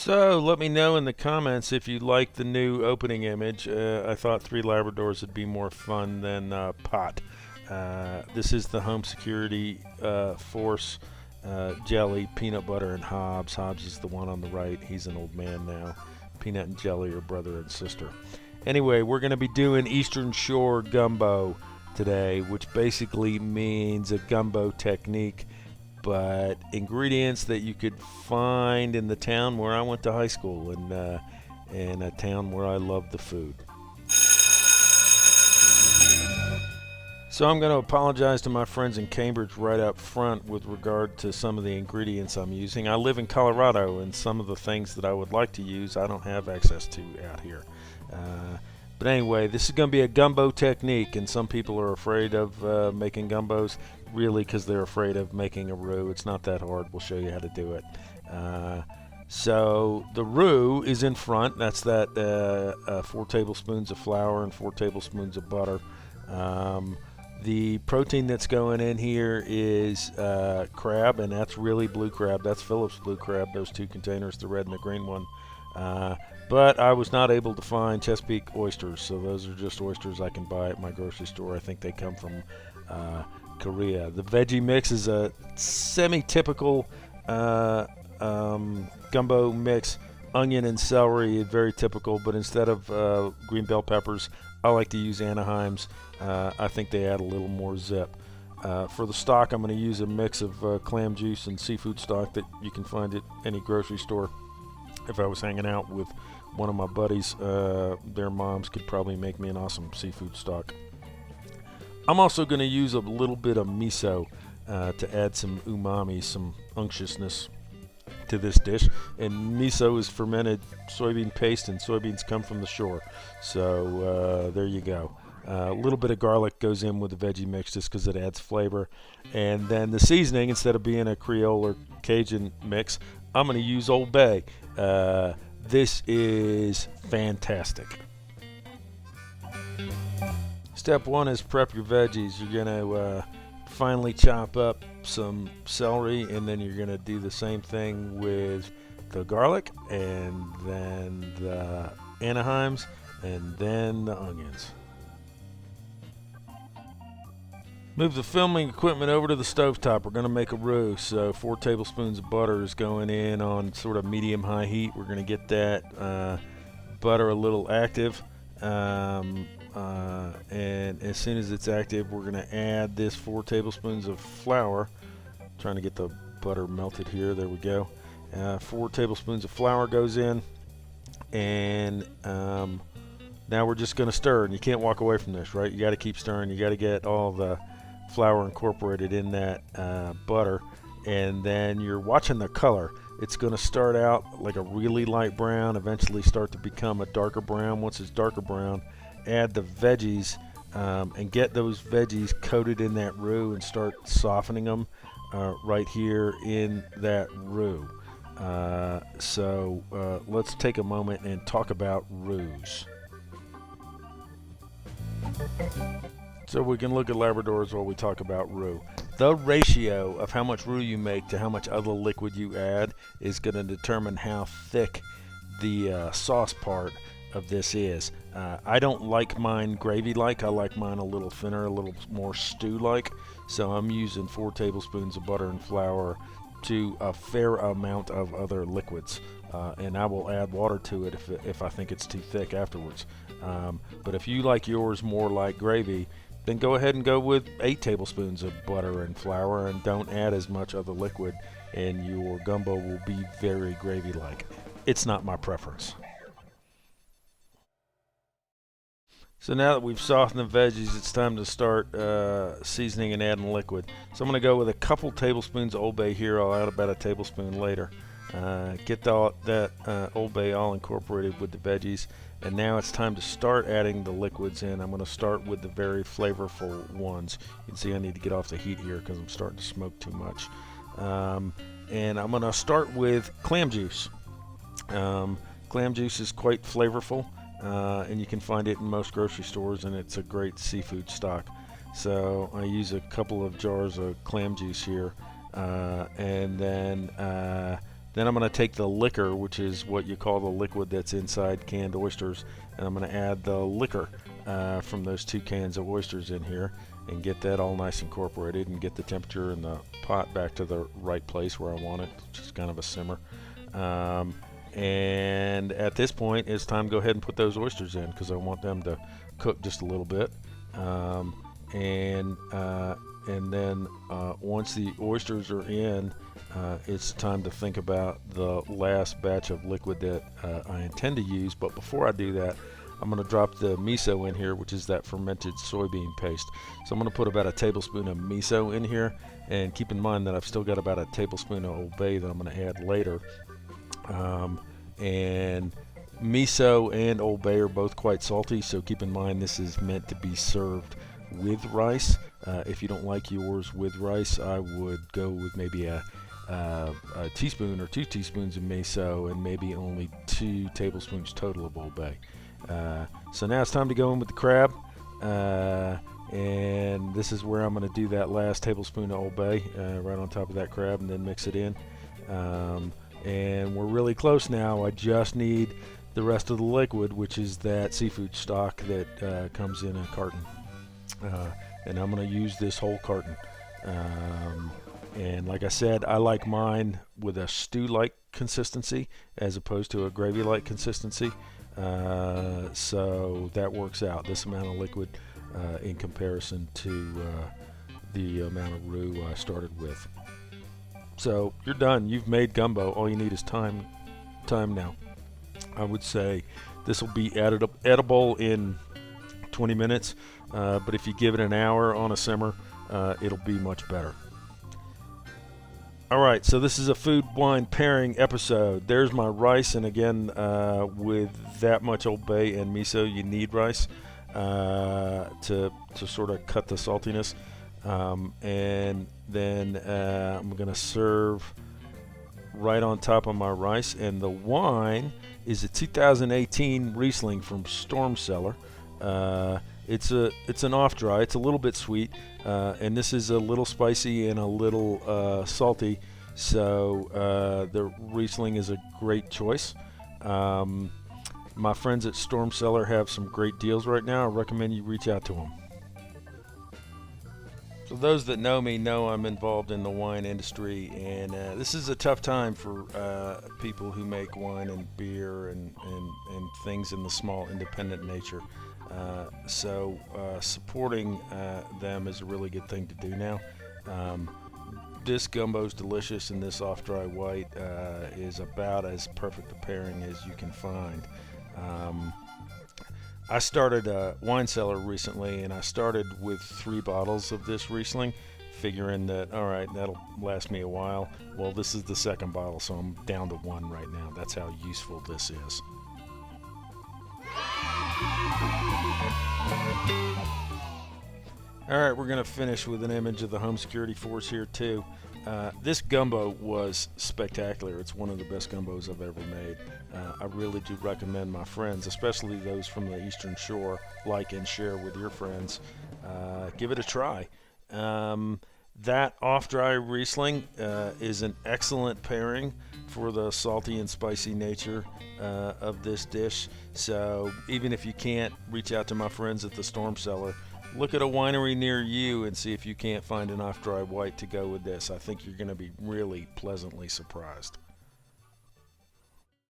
So let me know in the comments if you like the new opening image. I thought three Labradors would be more fun than Pot. This is the Home Security Force Jelly, Peanut Butter, and Hobbs. Hobbs is the one on the right. He's an old man now. Peanut and Jelly are brother and sister. Anyway, we're going to be doing Eastern Shore Gumbo today, which basically means a gumbo technique, but ingredients that you could find in the town where I went to high school, and a town where I love the food. So I'm going to apologize to my friends in Cambridge right up front with regard to some of the ingredients I'm using. I live in Colorado, and some of the things that I would like to use I don't have access to out here. But anyway, this is going to be a gumbo technique, and some people are afraid of making gumbos, really because they're afraid of making a roux. It's not that hard. We'll show you how to do it. So the roux is in front. That's that 4 tablespoons of flour and 4 tablespoons of butter. The protein that's going in here is crab, and that's really blue crab. That's Phillips blue crab, those 2 containers, the red and the green one. But I was not able to find Chesapeake oysters, so those are just oysters I can buy at my grocery store. I think they come from Korea. The veggie mix is a semi-typical gumbo mix. Onion and celery, very typical, but instead of green bell peppers, I like to use Anaheims. I think they add a little more zip. For the stock, I'm going to use a mix of clam juice and seafood stock that you can find at any grocery store. If I was hanging out with one of my buddies, their moms could probably make me an awesome seafood stock. I'm also going to use a little bit of miso to add some umami, some unctuousness to this dish. And miso is fermented soybean paste, and soybeans come from the shore. So there you go. A little bit of garlic goes in with the veggie mix just because it adds flavor. And then the seasoning, instead of being a Creole or Cajun mix, I'm going to use Old Bay. This is fantastic. Step 1 is prep your veggies. You're going to finely chop up some celery, and then you're going to do the same thing with the garlic, and then the Anaheims, and then the onions. Move the filming equipment over to the stovetop. We're going to make a roux, so 4 tablespoons of butter is going in on sort of medium-high heat. We're going to get that butter a little active, and as soon as it's active, we're going to add this 4 tablespoons of flour. Trying to get the butter melted here. There we go. 4 tablespoons of flour goes in, and now we're just going to stir, and you can't walk away from this, right? You got to keep stirring. You got to get all the flour incorporated in that butter, and then you're watching the color. It's going to start out like a really light brown, eventually start to become a darker brown. Once it's darker brown, add the veggies and get those veggies coated in that roux and start softening them right here in that roux. So let's take a moment and talk about roux. So we can look at Labradors while we talk about roux. The ratio of how much roux you make to how much other liquid you add is going to determine how thick the sauce part of this is. I don't like mine gravy-like. I like mine a little thinner, a little more stew-like. So I'm using 4 tablespoons of butter and flour to a fair amount of other liquids. And I will add water to it if I think it's too thick afterwards. But if you like yours more like gravy, then go ahead and go with 8 tablespoons of butter and flour, and don't add as much other liquid, and your gumbo will be very gravy-like. It's not my preference. So now that we've softened the veggies, it's time to start seasoning and adding liquid. So I'm going to go with a couple tablespoons of Old Bay here. I'll add about a tablespoon later. Get that Old Bay all incorporated with the veggies. And now it's time to start adding the liquids in. I'm going to start with the very flavorful ones. You can see I need to get off the heat here because I'm starting to smoke too much. And I'm going to start with clam juice. Clam juice is quite flavorful, and you can find it in most grocery stores, and it's a great seafood stock. So I use a couple of jars of clam juice here, and then Then I'm going to take the liquor, which is what you call the liquid that's inside canned oysters, and I'm going to add the liquor from those 2 cans of oysters in here and get that all nice incorporated and get the temperature in the pot back to the right place where I want it, which is kind of a simmer. And at this point, it's time to go ahead and put those oysters in because I want them to cook just a little bit. And then once the oysters are in, it's time to think about the last batch of liquid that I intend to use. But before I do that, I'm going to drop the miso in here, which is that fermented soybean paste. So I'm going to put about a tablespoon of miso in here, and keep in mind that I've still got about a tablespoon of Old Bay that I'm going to add later. And miso and Old Bay are both quite salty, so keep in mind this is meant to be served with rice. If you don't like yours with rice, I would go with maybe a teaspoon or 2 teaspoons of miso and maybe only 2 tablespoons total of Old Bay. So now it's time to go in with the crab, and this is where I'm going to do that last tablespoon of Old Bay right on top of that crab and then mix it in. And we're really close now. I just need the rest of the liquid, which is that seafood stock that comes in a carton. And I'm going to use this whole carton. And like I said, I like mine with a stew-like consistency as opposed to a gravy-like consistency. So that works out, this amount of liquid in comparison to the amount of roux I started with. So you're done. You've made gumbo. All you need is time now. I would say this will be edible in 20 minutes, but if you give it an hour on a simmer, it'll be much better. Alright, so this is a food wine pairing episode. There's my rice, and again, with that much Old Bay and miso, you need rice to sort of cut the saltiness. And then I'm going to serve right on top of my rice, and the wine is a 2018 Riesling from Storm Cellar. It's an off dry. It's a little bit sweet, and this is a little spicy and a little salty. So the Riesling is a great choice. My friends at Storm Cellar have some great deals right now. I recommend you reach out to them. So those that know me know I'm involved in the wine industry, and this is a tough time for people who make wine and beer and things in the small independent nature. So supporting them is a really good thing to do now. This gumbo's delicious, and this off-dry white is about as perfect a pairing as you can find. I started a wine cellar recently, and I started with 3 bottles of this Riesling, figuring that, all right, that'll last me a while. Well, this is the 2nd bottle, so I'm down to 1 right now. That's how useful this is. All right, we're going to finish with an image of the home security force here too. This gumbo was spectacular. It's one of the best gumbos I've ever made. I really do recommend my friends, especially those from the Eastern Shore, like and share with your friends. Give it a try. That off-dry Riesling is an excellent pairing for the salty and spicy nature of this dish. So even if you can't reach out to my friends at the Storm Cellar, look at a winery near you and see if you can't find an off-dry white to go with this. I think you're going to be really pleasantly surprised.